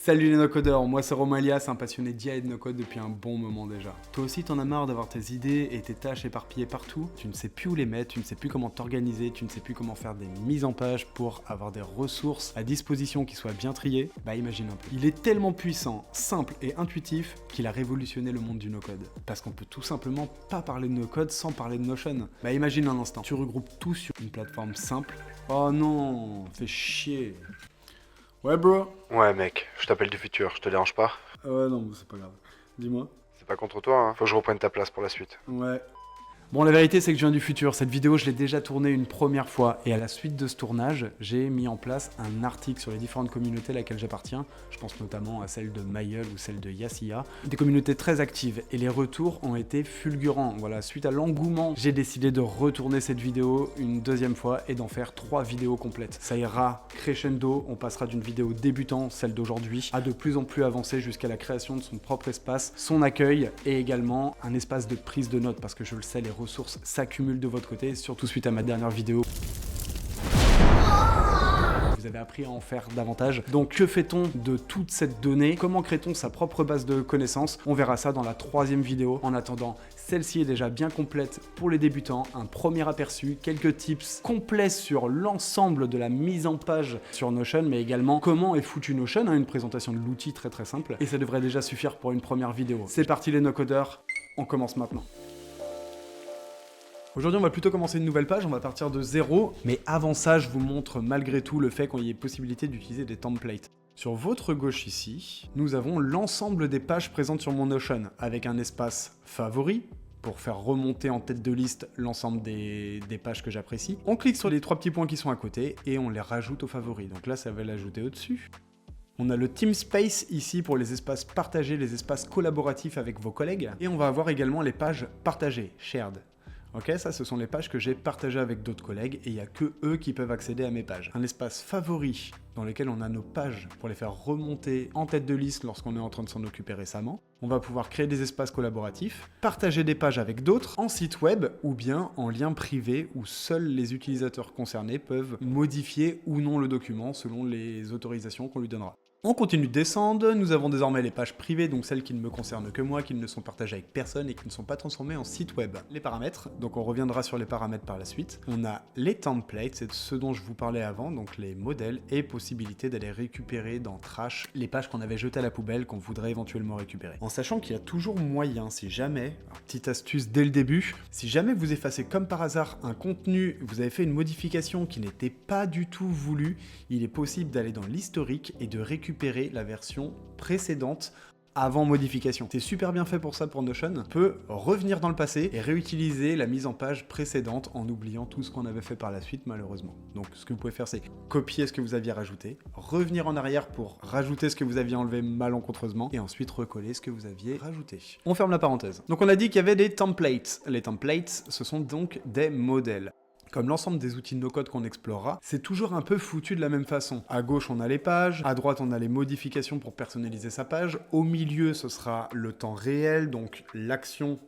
Salut les no-codeurs, moi c'est Romain Elias, un passionné d'IA et de no-code depuis un bon moment déjà. Toi aussi t'en as marre d'avoir tes idées et tes tâches éparpillées partout, tu ne sais plus où les mettre, tu ne sais plus comment t'organiser, tu ne sais plus comment faire des mises en page pour avoir des ressources à disposition qui soient bien triées, bah imagine un peu. Il est tellement puissant, simple et intuitif qu'il a révolutionné le monde du no-code. Parce qu'on peut tout simplement pas parler de no-code sans parler de Notion. Bah imagine un instant, tu regroupes tout sur une plateforme simple. Oh non, fais chier. Ouais bro. Ouais mec, je t'appelle du futur, je te dérange pas? Ouais non, c'est pas grave. Dis-moi. C'est pas contre toi, hein. Faut que je reprenne ta place pour la suite. Ouais. Bon, la vérité, c'est que je viens du futur. Cette vidéo, je l'ai déjà tournée une première fois. Et à la suite de ce tournage, j'ai mis en place un article sur les différentes communautés à laquelle j'appartiens. Je pense notamment à celle de Mayel ou celle de Yassiya. Des communautés très actives. Et les retours ont été fulgurants. Voilà, suite à l'engouement, j'ai décidé de retourner cette vidéo une deuxième fois et d'en faire 3 vidéos complètes. Ça ira crescendo. On passera d'une vidéo débutant, celle d'aujourd'hui, à de plus en plus avancée jusqu'à la création de son propre espace, son accueil et également un espace de prise de notes. Parce que je le sais, les ressources s'accumulent de votre côté, surtout suite à ma dernière vidéo. Vous avez appris à en faire davantage. Donc que fait-on de toute cette donnée? Comment crée-t-on sa propre base de connaissances? On verra ça dans la 3e vidéo. En attendant, celle-ci est déjà bien complète pour les débutants. Un premier aperçu, quelques tips complets sur l'ensemble de la mise en page sur Notion, mais également comment est foutu Notion, une présentation de l'outil très simple. Et ça devrait déjà suffire pour une première vidéo. C'est parti les no-codeurs, on commence maintenant. Aujourd'hui, on va plutôt commencer une nouvelle page, on va partir de zéro, mais avant ça, je vous montre malgré tout le fait qu'il y ait possibilité d'utiliser des templates. Sur votre gauche ici, nous avons l'ensemble des pages présentes sur mon Notion, avec un espace favori, pour faire remonter en tête de liste l'ensemble des pages que j'apprécie. On clique sur les 3 petits points qui sont à côté, et on les rajoute aux favoris. Donc là, ça va l'ajouter au-dessus. On a le Team Space ici pour les espaces partagés, les espaces collaboratifs avec vos collègues, et on va avoir également les pages partagées, shared. Ok, ça ce sont les pages que j'ai partagées avec d'autres collègues et il n'y a que eux qui peuvent accéder à mes pages. Un espace favori dans lequel on a nos pages pour les faire remonter en tête de liste lorsqu'on est en train de s'en occuper récemment. On va pouvoir créer des espaces collaboratifs, partager des pages avec d'autres en site web ou bien en lien privé où seuls les utilisateurs concernés peuvent modifier ou non le document selon les autorisations qu'on lui donnera. On continue de descendre, nous avons désormais les pages privées, donc celles qui ne me concernent que moi, qui ne sont partagées avec personne et qui ne sont pas transformées en site web. Les paramètres, donc on reviendra sur les paramètres par la suite. On a les templates, c'est ce dont je vous parlais avant, donc les modèles et possibilité d'aller récupérer dans Trash les pages qu'on avait jetées à la poubelle, qu'on voudrait éventuellement récupérer. En sachant qu'il y a toujours moyen, si jamais, alors, petite astuce dès le début, si jamais vous effacez comme par hasard un contenu, vous avez fait une modification qui n'était pas du tout voulue, il est possible d'aller dans l'historique et de récupérer la version précédente avant modification. C'est super bien fait pour ça pour Notion. On peut revenir dans le passé et réutiliser la mise en page précédente en oubliant tout ce qu'on avait fait par la suite malheureusement. Donc ce que vous pouvez faire c'est copier ce que vous aviez rajouté, revenir en arrière pour rajouter ce que vous aviez enlevé malencontreusement et ensuite recoller ce que vous aviez rajouté. On ferme la parenthèse. Donc on a dit qu'il y avait des templates. Les templates, ce sont donc des modèles. Comme l'ensemble des outils no-code qu'on explorera, c'est toujours un peu foutu de la même façon. À gauche, on a les pages, à droite, on a les modifications pour personnaliser sa page, au milieu, ce sera le temps réel, donc l'action,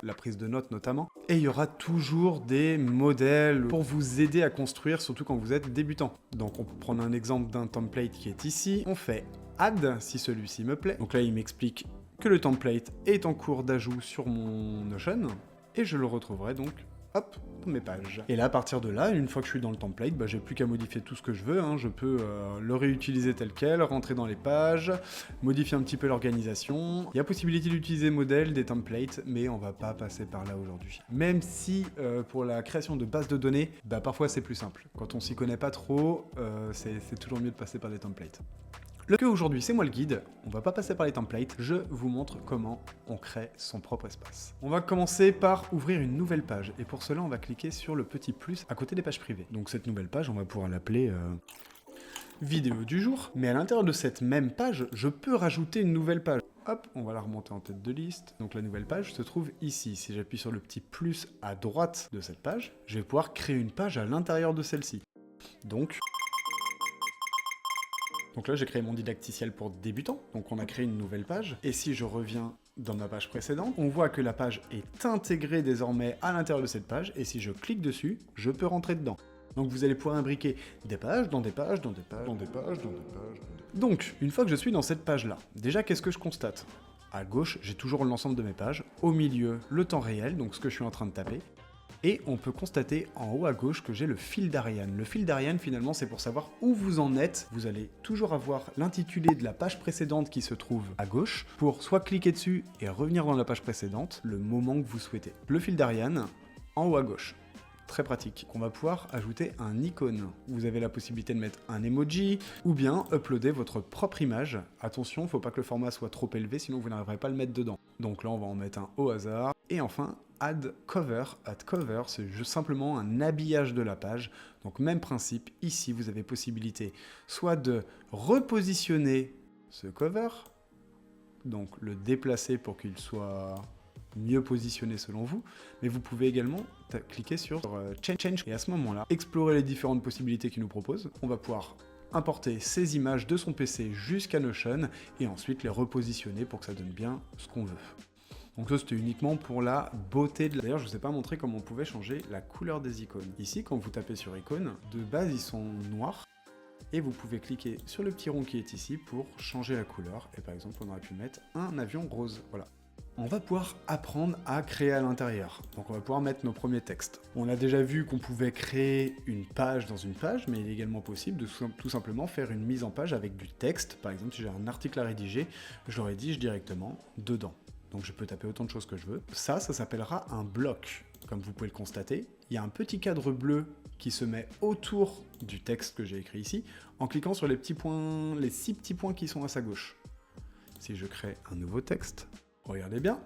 la prise de notes notamment, et il y aura toujours des modèles pour vous aider à construire, surtout quand vous êtes débutant. Donc on peut prendre un exemple d'un template qui est ici, on fait Add, si celui-ci me plaît. Donc là, il m'explique que le template est en cours d'ajout sur mon Notion, et je le retrouverai donc hop, dans mes pages. Et là, à partir de là, une fois que je suis dans le template, j'ai plus qu'à modifier tout ce que je veux. Je peux le réutiliser tel quel, rentrer dans les pages, modifier un petit peu l'organisation. Il y a possibilité d'utiliser modèles, des templates, mais on va pas passer par là aujourd'hui. Même si pour la création de bases de données, parfois c'est plus simple. Quand on s'y connaît pas trop, c'est toujours mieux de passer par des templates. Le que aujourd'hui, c'est moi le guide, on va pas passer par les templates, je vous montre comment on crée son propre espace. On va commencer par ouvrir une nouvelle page, et pour cela, on va cliquer sur le petit plus à côté des pages privées. Donc cette nouvelle page, on va pouvoir l'appeler vidéo du jour, mais à l'intérieur de cette même page, je peux rajouter une nouvelle page. Hop, on va la remonter en tête de liste. Donc la nouvelle page se trouve ici. Si j'appuie sur le petit plus à droite de cette page, je vais pouvoir créer une page à l'intérieur de celle-ci. Donc là, j'ai créé mon didacticiel pour débutants, donc on a créé une nouvelle page. Et si je reviens dans ma page précédente, on voit que la page est intégrée désormais à l'intérieur de cette page, et si je clique dessus, je peux rentrer dedans. Donc vous allez pouvoir imbriquer des pages, dans des pages, dans des pages, dans des pages, dans des pages, dans des pages. Donc, une fois que je suis dans cette page-là, déjà qu'est-ce que je constate? À gauche, j'ai toujours l'ensemble de mes pages. Au milieu, le temps réel, donc ce que je suis en train de taper. Et on peut constater en haut à gauche que j'ai le fil d'Ariane. Le fil d'Ariane, finalement, c'est pour savoir où vous en êtes. Vous allez toujours avoir l'intitulé de la page précédente qui se trouve à gauche, pour soit cliquer dessus et revenir dans la page précédente, le moment que vous souhaitez. Le fil d'Ariane, en haut à gauche. Très pratique. On va pouvoir ajouter un icône. Vous avez la possibilité de mettre un emoji ou bien uploader votre propre image. Attention, faut pas que le format soit trop élevé, sinon vous n'arriverez pas à le mettre dedans. Donc là, on va en mettre un au hasard. Et enfin, add cover. Add cover, c'est juste simplement un habillage de la page. Donc même principe, ici, vous avez possibilité soit de repositionner ce cover, donc le déplacer pour qu'il soit mieux positionné selon vous, mais vous pouvez également cliquer sur Change et à ce moment-là, explorer les différentes possibilités qu'il nous propose. On va pouvoir importer ces images de son PC jusqu'à Notion et ensuite les repositionner pour que ça donne bien ce qu'on veut. Donc ça c'était uniquement pour la beauté de la... D'ailleurs je vous ai pas montré comment on pouvait changer la couleur des icônes. Ici quand vous tapez sur icône, de base ils sont noirs et vous pouvez cliquer sur le petit rond qui est ici pour changer la couleur et par exemple on aurait pu mettre un avion rose, voilà. On va pouvoir apprendre à créer à l'intérieur. Donc on va pouvoir mettre nos premiers textes. On a déjà vu qu'on pouvait créer une page dans une page, mais il est également possible de tout simplement faire une mise en page avec du texte. Par exemple, si j'ai un article à rédiger, je le rédige directement dedans. Donc je peux taper autant de choses que je veux. Ça s'appellera un bloc. Comme vous pouvez le constater, il y a un petit cadre bleu qui se met autour du texte que j'ai écrit ici, en cliquant sur les petits points, les 6 petits points qui sont à sa gauche. Si je crée un nouveau texte, regardez bien,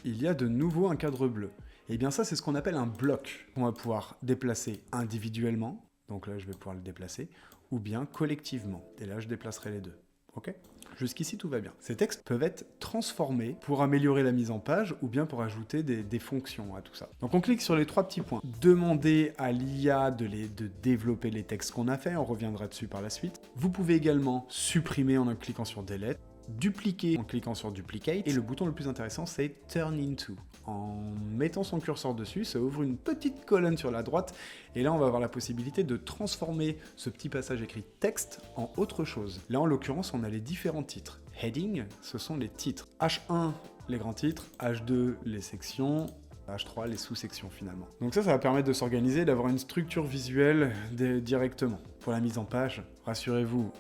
il y a de nouveau un cadre bleu. Et bien ça, c'est ce qu'on appelle un bloc. On va pouvoir déplacer individuellement, donc là je vais pouvoir le déplacer, ou bien collectivement. Et là je déplacerai les deux. Ok ? Jusqu'ici tout va bien. Ces textes peuvent être transformés pour améliorer la mise en page ou bien pour ajouter des fonctions à tout ça. Donc on clique sur les 3 petits points. Demander à l'IA de développer les textes qu'on a fait, on reviendra dessus par la suite. Vous pouvez également supprimer en cliquant sur Delete, dupliquer en cliquant sur Duplicate, et le bouton le plus intéressant c'est Turn Into. En mettant son curseur dessus, ça ouvre une petite colonne sur la droite, et là on va avoir la possibilité de transformer ce petit passage écrit texte en autre chose. Là en l'occurrence on a les différents titres. Heading, ce sont les titres. H1, les grands titres, H2, les sections, H3, les sous-sections finalement. Donc ça va permettre de s'organiser, d'avoir une structure visuelle directement. Pour la mise en page, rassurez-vous,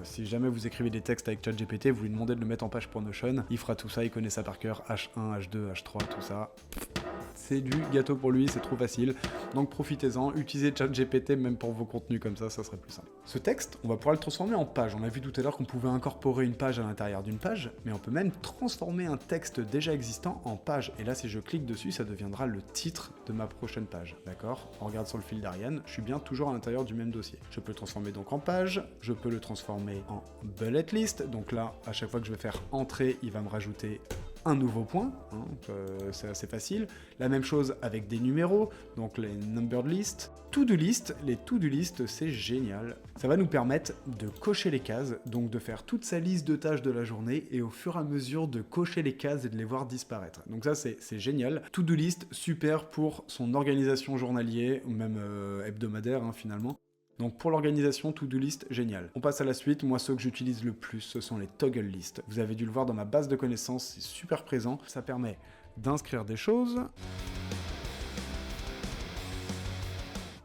si jamais vous écrivez des textes avec ChatGPT, vous lui demandez de le mettre en page pour Notion, il fera tout ça, il connaît ça par cœur, H1, H2, H3, tout ça. C'est du gâteau pour lui, c'est trop facile. Donc profitez-en, utilisez ChatGPT même pour vos contenus comme ça serait plus simple. Ce texte, on va pouvoir le transformer en page. On a vu tout à l'heure qu'on pouvait incorporer une page à l'intérieur d'une page, mais on peut même transformer un texte déjà existant en page. Et là, si je clique dessus, ça deviendra le titre de ma prochaine page. D'accord ? On regarde sur le fil d'Ariane, je suis bien toujours à l'intérieur du même dossier. Je peux le transformer donc en page, je peux le transformer en bullet list. Donc là, à chaque fois que je vais faire entrer, il va me rajouter un nouveau point, hein, c'est assez facile. La même chose avec des numéros, donc les numbered list. To-do list, les to-do list, c'est génial. Ça va nous permettre de cocher les cases, donc de faire toute sa liste de tâches de la journée et au fur et à mesure de cocher les cases et de les voir disparaître. Donc ça, c'est génial. To-do list, super pour son organisation journalière ou même hebdomadaire hein, finalement. Donc pour l'organisation to-do list, génial. On passe à la suite, moi ceux que j'utilise le plus, ce sont les toggle list. Vous avez dû le voir dans ma base de connaissances, c'est super présent. Ça permet d'inscrire des choses.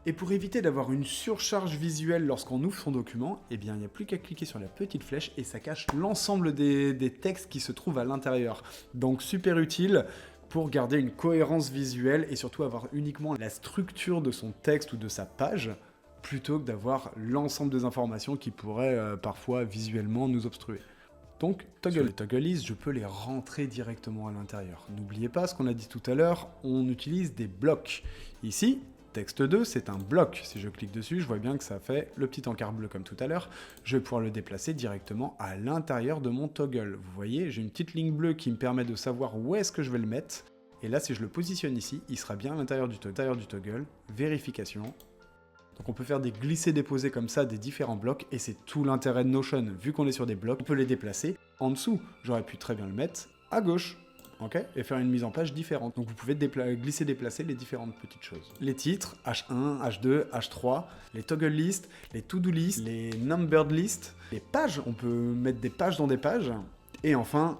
Et pour éviter d'avoir une surcharge visuelle lorsqu'on ouvre son document, eh bien il n'y a plus qu'à cliquer sur la petite flèche et ça cache l'ensemble des textes qui se trouvent à l'intérieur. Donc super utile pour garder une cohérence visuelle et surtout avoir uniquement la structure de son texte ou de sa page, plutôt que d'avoir l'ensemble des informations qui pourraient parfois visuellement nous obstruer. Donc, sur les toggle list, je peux les rentrer directement à l'intérieur. N'oubliez pas ce qu'on a dit tout à l'heure, on utilise des blocs. Ici, texte 2, c'est un bloc. Si je clique dessus, je vois bien que ça fait le petit encart bleu comme tout à l'heure. Je vais pouvoir le déplacer directement à l'intérieur de mon toggle. Vous voyez, j'ai une petite ligne bleue qui me permet de savoir où est-ce que je vais le mettre. Et là, si je le positionne ici, il sera bien à l'intérieur du toggle. Vérification. Donc on peut faire des glisser-déposer comme ça des différents blocs et c'est tout l'intérêt de Notion. Vu qu'on est sur des blocs, on peut les déplacer. En dessous, j'aurais pu très bien le mettre à gauche. ok, et faire une mise en page différente. Donc vous pouvez glisser, déplacer les différentes petites choses. Les titres, H1, H2, H3, les toggle list, les to-do list, les numbered list, les pages, on peut mettre des pages dans des pages, et enfin,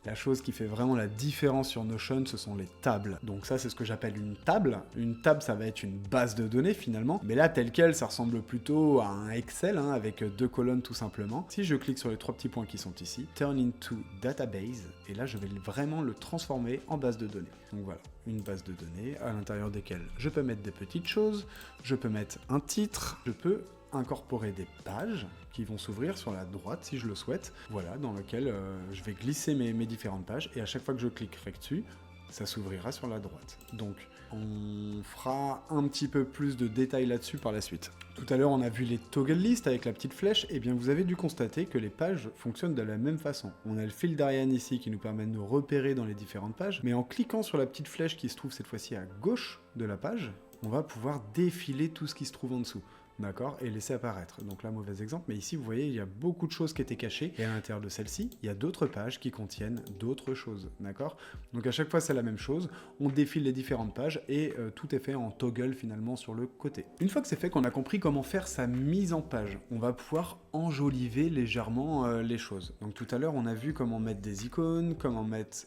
la chose qui fait vraiment la différence sur Notion, ce sont les tables. Donc ça, c'est ce que j'appelle une table. Une table, ça va être une base de données finalement. Mais là, tel quel, ça ressemble plutôt à un Excel, hein, avec 2 colonnes tout simplement. Si je clique sur les 3 petits points qui sont ici, Turn into Database, et là, je vais vraiment le transformer en base de données. Donc voilà, une base de données à l'intérieur desquelles je peux mettre des petites choses, je peux mettre un titre, je peux incorporer des pages qui vont s'ouvrir sur la droite si je le souhaite, voilà, dans lequel je vais glisser mes différentes pages, et à chaque fois que je cliquerai dessus, ça s'ouvrira sur la droite. Donc on fera un petit peu plus de détails là-dessus par la suite. Tout à l'heure on a vu les toggle list avec la petite flèche, et bien vous avez dû constater que les pages fonctionnent de la même façon. On a le fil d'Ariane ici qui nous permet de nous repérer dans les différentes pages, mais en cliquant sur la petite flèche qui se trouve cette fois-ci à gauche de la page, on va pouvoir défiler tout ce qui se trouve en dessous. D'accord, et laisser apparaître. Donc là, mauvais exemple, mais ici, vous voyez, il y a beaucoup de choses qui étaient cachées, et à l'intérieur de celle-ci, il y a d'autres pages qui contiennent d'autres choses, d'accord? Donc à chaque fois, c'est la même chose, on défile les différentes pages, et tout est fait en toggle, finalement, sur le côté. Une fois que c'est fait, qu'on a compris comment faire sa mise en page, on va pouvoir enjoliver légèrement les choses. Donc tout à l'heure, on a vu comment mettre des icônes, comment mettre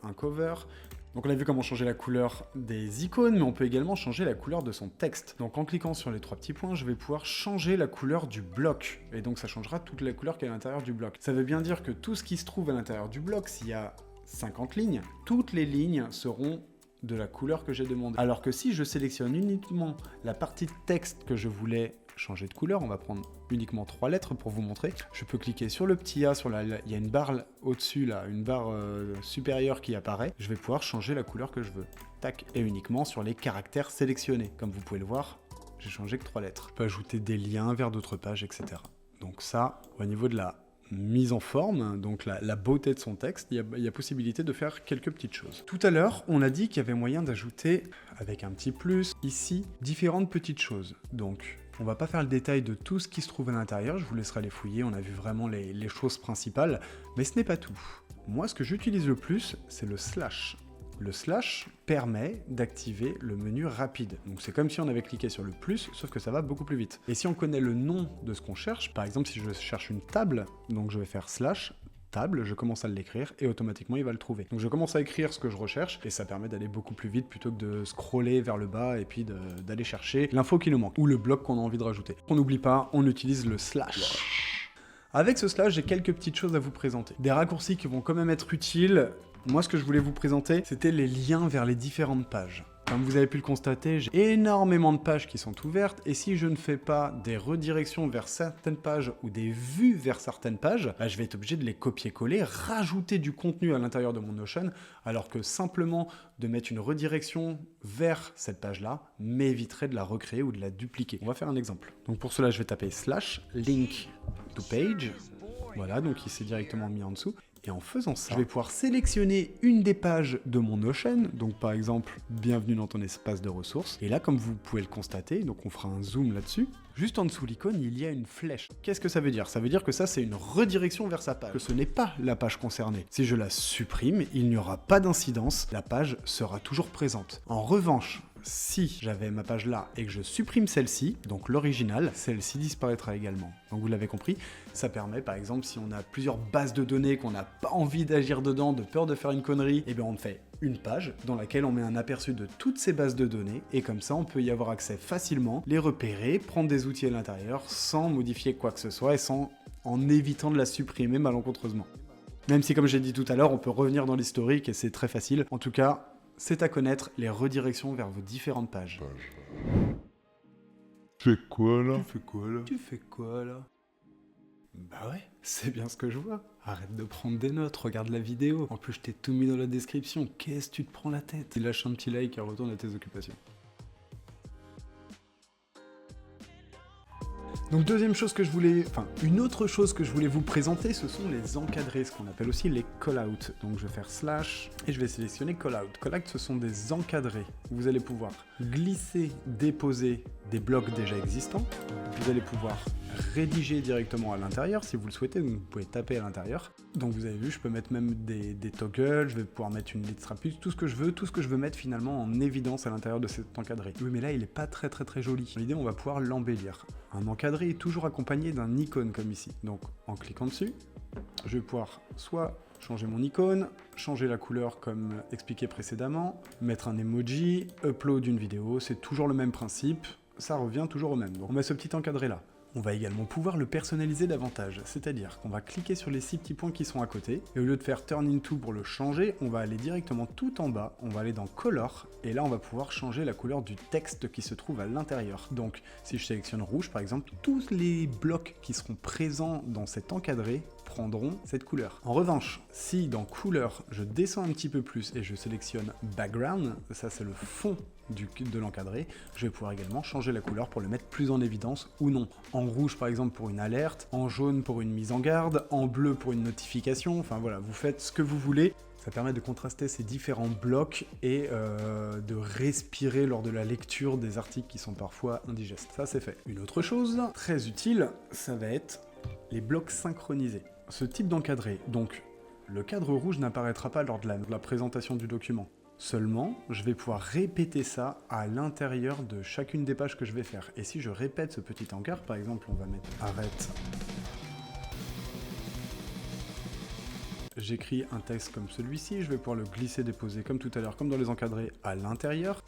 un cover. Donc on a vu comment changer la couleur des icônes, mais on peut également changer la couleur de son texte. Donc en cliquant sur les 3 petits points, je vais pouvoir changer la couleur du bloc. Et donc ça changera toute la couleur qui est à l'intérieur du bloc. Ça veut bien dire que tout ce qui se trouve à l'intérieur du bloc, s'il y a 50 lignes, toutes les lignes seront de la couleur que j'ai demandé. Alors que si je sélectionne uniquement la partie texte que je voulais changer de couleur, on va prendre uniquement 3 lettres pour vous montrer. Je peux cliquer sur le petit A, il y a une barre au-dessus là, une barre supérieure qui apparaît. Je vais pouvoir changer la couleur que je veux. Tac, et uniquement sur les caractères sélectionnés. Comme vous pouvez le voir, j'ai changé que 3 lettres. Je peux ajouter des liens vers d'autres pages, etc. Donc ça, au niveau de la mise en forme, donc la beauté de son texte, il y a possibilité de faire quelques petites choses. Tout à l'heure, on a dit qu'il y avait moyen d'ajouter, avec un petit plus, ici, différentes petites choses. Donc, on va pas faire le détail de tout ce qui se trouve à l'intérieur, je vous laisserai les fouiller, on a vu vraiment les choses principales, mais ce n'est pas tout. Moi, ce que j'utilise le plus, c'est le slash. Le slash permet d'activer le menu rapide. Donc c'est comme si on avait cliqué sur le plus, sauf que ça va beaucoup plus vite. Et si on connaît le nom de ce qu'on cherche, par exemple si je cherche une table, donc je vais faire slash table, je commence à l'écrire et automatiquement il va le trouver. Donc je commence à écrire ce que je recherche et ça permet d'aller beaucoup plus vite plutôt que de scroller vers le bas et puis d'aller chercher l'info qui nous manque ou le bloc qu'on a envie de rajouter. On n'oublie pas, on utilise le slash. Avec ce slash, j'ai quelques petites choses à vous présenter. Des raccourcis qui vont quand même être utiles. Moi, ce que je voulais vous présenter, c'était les liens vers les différentes pages. Comme vous avez pu le constater, j'ai énormément de pages qui sont ouvertes, et si je ne fais pas des redirections vers certaines pages ou des vues vers certaines pages, bah, je vais être obligé de les copier-coller, rajouter du contenu à l'intérieur de mon Notion, alors que simplement de mettre une redirection vers cette page-là m'éviterait de la recréer ou de la dupliquer. On va faire un exemple. Donc pour cela, je vais taper slash link to page. Voilà, donc il s'est directement mis en dessous. Et en faisant ça, je vais pouvoir sélectionner une des pages de mon Notion, donc par exemple, bienvenue dans ton espace de ressources. Et là, comme vous pouvez le constater, donc on fera un zoom là-dessus, juste en dessous l'icône, il y a une flèche. Qu'est-ce que ça veut dire? Ça veut dire que ça, c'est une redirection vers sa page, que ce n'est pas la page concernée. Si je la supprime, il n'y aura pas d'incidence, la page sera toujours présente. En revanche, si j'avais ma page là et que je supprime celle-ci, donc l'original, celle-ci disparaîtra également. Donc vous l'avez compris, ça permet par exemple si on a plusieurs bases de données qu'on n'a pas envie d'agir dedans, de peur de faire une connerie, et bien on fait une page dans laquelle on met un aperçu de toutes ces bases de données et comme ça on peut y avoir accès facilement, les repérer, prendre des outils à l'intérieur sans modifier quoi que ce soit et en évitant de la supprimer malencontreusement. Même si comme j'ai dit tout à l'heure, on peut revenir dans l'historique et c'est très facile. En tout cas, c'est à connaître les redirections vers vos différentes pages. Tu fais quoi là? Tu fais quoi là? Bah ouais, c'est bien ce que je vois. Arrête de prendre des notes, regarde la vidéo. En plus, je t'ai tout mis dans la description. Qu'est-ce que tu te prends la tête? Lâche un petit like et retourne à tes occupations. Donc une autre chose que je voulais vous présenter, ce sont les encadrés, ce qu'on appelle aussi les call-out. Donc je vais faire slash et je vais sélectionner call-out. Call-out, ce sont des encadrés. Vous allez pouvoir glisser, déposer des blocs déjà existants. Vous allez pouvoir rédiger directement à l'intérieur si vous le souhaitez, donc vous pouvez taper à l'intérieur. Donc vous avez vu, je peux mettre même des toggles, je vais pouvoir mettre une liste rapide, tout ce que je veux mettre finalement en évidence à l'intérieur de cet encadré. Oui, mais là il est pas très joli. L'idée, on va pouvoir l'embellir. Un encadré est toujours accompagné d'un icône comme ici. Donc en cliquant dessus, je vais pouvoir soit changer mon icône, changer la couleur comme expliqué précédemment, mettre un emoji, upload une vidéo, c'est toujours le même principe, ça revient toujours au même. Donc on met ce petit encadré là. On va également pouvoir le personnaliser davantage, c'est-à-dire qu'on va cliquer sur les 6 petits points qui sont à côté, et au lieu de faire Turn Into pour le changer, on va aller directement tout en bas, on va aller dans Color, et là on va pouvoir changer la couleur du texte qui se trouve à l'intérieur. Donc si je sélectionne rouge par exemple, tous les blocs qui seront présents dans cet encadré prendront cette couleur. En revanche, si dans couleur, je descends un petit peu plus et je sélectionne Background, ça c'est le fond de l'encadré, je vais pouvoir également changer la couleur pour le mettre plus en évidence ou non. En rouge par exemple pour une alerte, en jaune pour une mise en garde, en bleu pour une notification, enfin voilà, vous faites ce que vous voulez. Ça permet de contraster ces différents blocs et de respirer lors de la lecture des articles qui sont parfois indigestes. Ça c'est fait. Une autre chose très utile, ça va être les blocs synchronisés. Ce type d'encadré, donc le cadre rouge n'apparaîtra pas lors de la présentation du document. Seulement, je vais pouvoir répéter ça à l'intérieur de chacune des pages que je vais faire. Et si je répète ce petit encart, par exemple, on va mettre arrête. J'écris un texte comme celui-ci, je vais pouvoir le glisser, déposer comme tout à l'heure, comme dans les encadrés, à l'intérieur.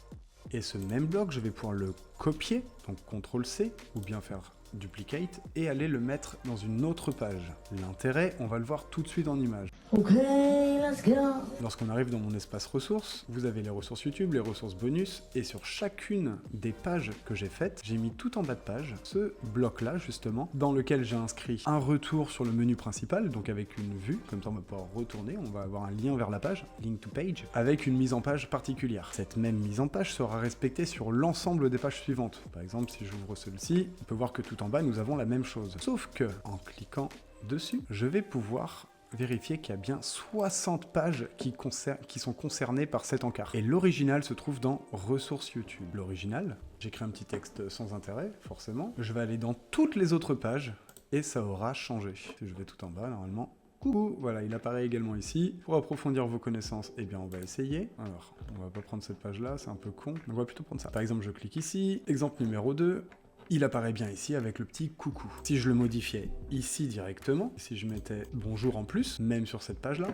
Et ce même bloc, je vais pouvoir le copier, donc CTRL-C, ou bien faire duplicate, et aller le mettre dans une autre page. L'intérêt, on va le voir tout de suite en image. Ok, let's go. Lorsqu'on arrive dans mon espace ressources, vous avez les ressources YouTube, les ressources bonus, et sur chacune des pages que j'ai faites, j'ai mis tout en bas de page ce bloc-là, justement, dans lequel j'ai inscrit un retour sur le menu principal, donc avec une vue, comme ça on va pouvoir retourner, on va avoir un lien vers la page, link to page, avec une mise en page particulière. Cette même mise en page sera respectée sur l'ensemble des pages suivantes. Par exemple, si j'ouvre celui-ci, on peut voir que tout en bas, nous avons la même chose. Sauf que, en cliquant dessus, je vais pouvoir vérifier qu'il y a bien 60 pages qui sont concernées par cet encart. Et l'original se trouve dans ressources YouTube. L'original, j'écris un petit texte sans intérêt, forcément. Je vais aller dans toutes les autres pages et ça aura changé. Si je vais tout en bas, normalement, coucou, voilà, il apparaît également ici. Pour approfondir vos connaissances, eh bien, on va essayer. Alors, on va pas prendre cette page-là, c'est un peu con. On va plutôt prendre ça. Par exemple, je clique ici. Exemple numéro 2. Il apparaît bien ici avec le petit coucou. Si je le modifiais ici directement, si je mettais bonjour en plus, même sur cette page-là,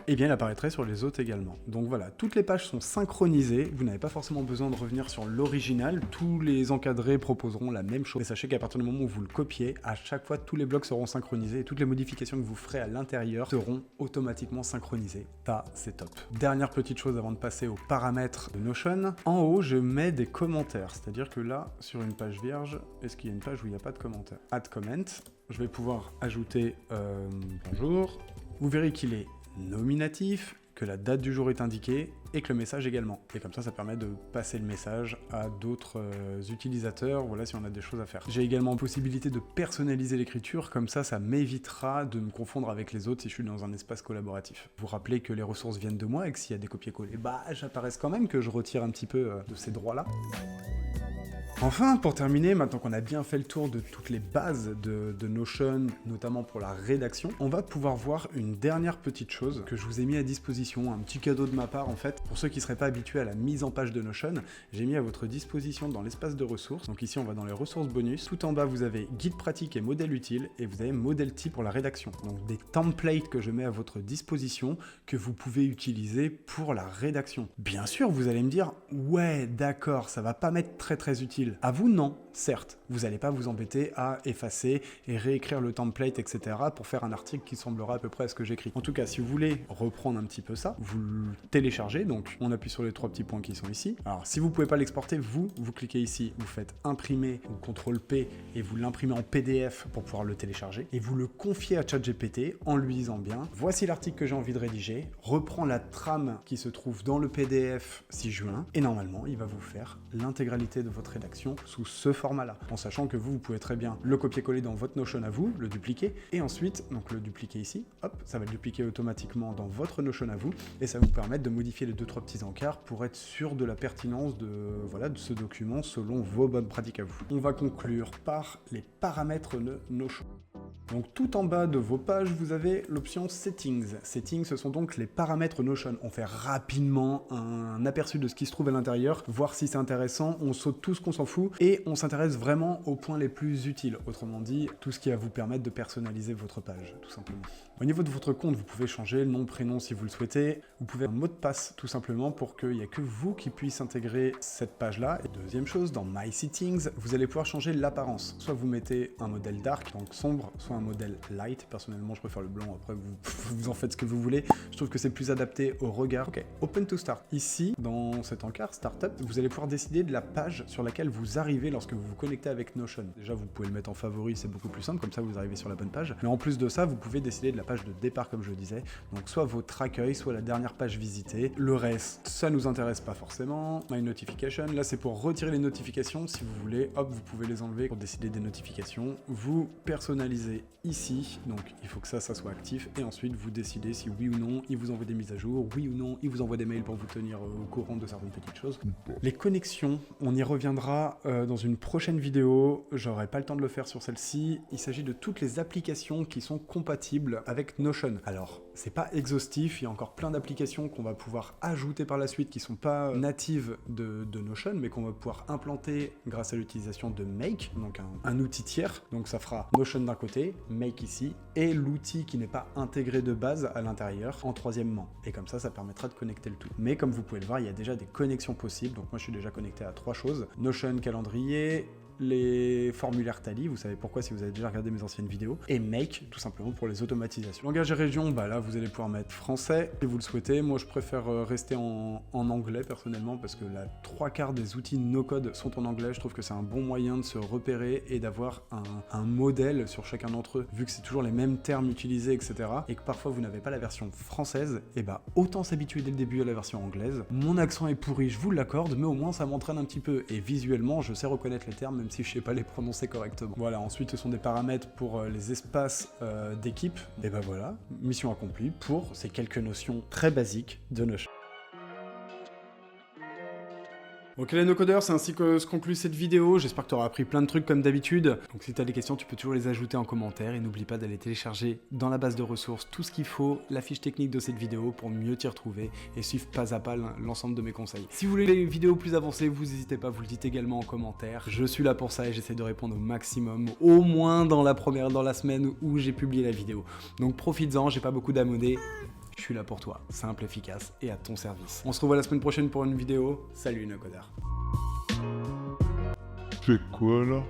eh bien il apparaîtrait sur les autres également. Donc voilà, toutes les pages sont synchronisées, vous n'avez pas forcément besoin de revenir sur l'original, tous les encadrés proposeront la même chose. Et sachez qu'à partir du moment où vous le copiez, à chaque fois tous les blocs seront synchronisés et toutes les modifications que vous ferez à l'intérieur seront automatiquement synchronisées. Ça, c'est top. Dernière petite chose avant de passer aux paramètres de Notion, en haut je mets des commentaires, c'est-à-dire que là, sur une page vierge, est-ce qu'il y a une page où il n'y a pas de commentaires? Add comment, je vais pouvoir ajouter bonjour, vous verrez qu'il est nominatif, que la date du jour est indiquée et que le message également. Et comme ça, ça permet de passer le message à d'autres utilisateurs, voilà, si on a des choses à faire. J'ai également possibilité de personnaliser l'écriture, comme ça, ça m'évitera de me confondre avec les autres si je suis dans un espace collaboratif. Vous rappelez que les ressources viennent de moi et que s'il y a des copier-coller, bah, j'apparaisse quand même, que je retire un petit peu de ces droits-là. Enfin, pour terminer, maintenant qu'on a bien fait le tour de toutes les bases de Notion, notamment pour la rédaction, on va pouvoir voir une dernière petite chose que je vous ai mis à disposition, un petit cadeau de ma part en fait. Pour ceux qui ne seraient pas habitués à la mise en page de Notion, j'ai mis à votre disposition dans l'espace de ressources. Donc ici, on va dans les ressources bonus. Tout en bas, vous avez guide pratique et modèle utile, et vous avez modèle type pour la rédaction. Donc des templates que je mets à votre disposition, que vous pouvez utiliser pour la rédaction. Bien sûr, vous allez me dire, ouais, d'accord, ça va pas m'être très utile. À vous, non, certes. Vous n'allez pas vous embêter à effacer et réécrire le template, etc. pour faire un article qui semblera à peu près à ce que j'écris. En tout cas, si vous voulez reprendre un petit peu ça, vous le téléchargez, donc on appuie sur les 3 petits points qui sont ici. Alors, si vous ne pouvez pas l'exporter, vous cliquez ici, vous faites imprimer ou CTRL-P et vous l'imprimez en PDF pour pouvoir le télécharger et vous le confiez à ChatGPT en lui disant bien, voici l'article que j'ai envie de rédiger, reprends la trame qui se trouve dans le PDF 6 juin et normalement, il va vous faire l'intégralité de votre rédaction. sélection sous ce format-là, en sachant que vous pouvez très bien le copier-coller dans votre Notion à vous, le dupliquer, et ensuite, donc le dupliquer ici, hop, ça va le dupliquer automatiquement dans votre Notion à vous, et ça va vous permettre de modifier les 2-3 petits encarts pour être sûr de la pertinence de ce document selon vos bonnes pratiques à vous. On va conclure par les paramètres de Notion. Donc tout en bas de vos pages, vous avez l'option Settings. Settings, ce sont donc les paramètres Notion. On fait rapidement un aperçu de ce qui se trouve à l'intérieur, voir si c'est intéressant, on saute tout ce qu'on s'en fout, et on s'intéresse vraiment aux points les plus utiles. Autrement dit, tout ce qui va vous permettre de personnaliser votre page, tout simplement. Au niveau de votre compte, vous pouvez changer le nom, prénom si vous le souhaitez. Vous pouvez un mot de passe, tout simplement, pour qu'il n'y ait que vous qui puisse intégrer cette page-là. Et deuxième chose, dans My Settings, vous allez pouvoir changer l'apparence. Soit vous mettez un modèle dark, donc sombre, soit un modèle light. Personnellement, je préfère le blanc. Après, vous en faites ce que vous voulez. Je trouve que c'est plus adapté au regard. Ok, Open to Start. Ici, dans cet encart Startup, vous allez pouvoir décider de la page sur laquelle vous arrivez lorsque vous vous connectez avec Notion. Déjà, vous pouvez le mettre en favori, c'est beaucoup plus simple. Comme ça, vous arrivez sur la bonne page. Mais en plus de ça, vous pouvez décider de la page de départ, comme je le disais. Donc, soit votre accueil, soit la dernière page visitée. Le reste, ça nous intéresse pas forcément. My Notification, là, c'est pour retirer les notifications. Si vous voulez, hop, vous pouvez les enlever pour décider des notifications. Vous personnalisez ici. Donc, il faut que ça soit actif. Et ensuite, vous décidez si oui ou non, il vous envoie des mises à jour. Oui ou non, il vous envoie des mails pour vous tenir au courant de certaines petites choses. Les connexions, on y reviendra dans une prochaine vidéo. J'aurai pas le temps de le faire sur celle-ci. Il s'agit de toutes les applications qui sont compatibles avec Notion. Alors, c'est pas exhaustif, il y a encore plein d'applications qu'on va pouvoir ajouter par la suite qui sont pas natives de Notion, mais qu'on va pouvoir implanter grâce à l'utilisation de Make, donc un outil tiers. Donc ça fera Notion d'un côté, Make ici, et l'outil qui n'est pas intégré de base à l'intérieur en troisièmement. Et comme ça permettra de connecter le tout. Mais comme vous pouvez le voir, il y a déjà des connexions possibles. Donc moi, je suis déjà connecté à 3 choses. Notion calendrier, les formulaires Tally, vous savez pourquoi si vous avez déjà regardé mes anciennes vidéos, et Make, tout simplement pour les automatisations. Langage et région, bah là vous allez pouvoir mettre français si vous le souhaitez. Moi je préfère rester en anglais personnellement parce que la 3/4 des outils no-code sont en anglais. Je trouve que c'est un bon moyen de se repérer et d'avoir un modèle sur chacun d'entre eux, vu que c'est toujours les mêmes termes utilisés, etc. Et que parfois vous n'avez pas la version française, et bah autant s'habituer dès le début à la version anglaise. Mon accent est pourri, je vous l'accorde, mais au moins ça m'entraîne un petit peu. Et visuellement, je sais reconnaître les termes, même si je sais pas les prononcer correctement. Voilà, ensuite ce sont des paramètres pour les espaces d'équipe. Et ben voilà, mission accomplie pour ces quelques notions très basiques de Notion. Ok les no-codeurs, c'est ainsi que se conclut cette vidéo. J'espère que tu auras appris plein de trucs comme d'habitude. Donc si tu as des questions, tu peux toujours les ajouter en commentaire. Et n'oublie pas d'aller télécharger dans la base de ressources tout ce qu'il faut, la fiche technique de cette vidéo pour mieux t'y retrouver et suivre pas à pas l'ensemble de mes conseils. Si vous voulez des vidéos plus avancées, vous n'hésitez pas, vous le dites également en commentaire. Je suis là pour ça et j'essaie de répondre au maximum, au moins dans la semaine où j'ai publié la vidéo. Donc profites-en, j'ai pas beaucoup d'abonnés. Je suis là pour toi, simple, efficace et à ton service. On se revoit la semaine prochaine pour une vidéo. Salut no-codeur. C'est quoi là?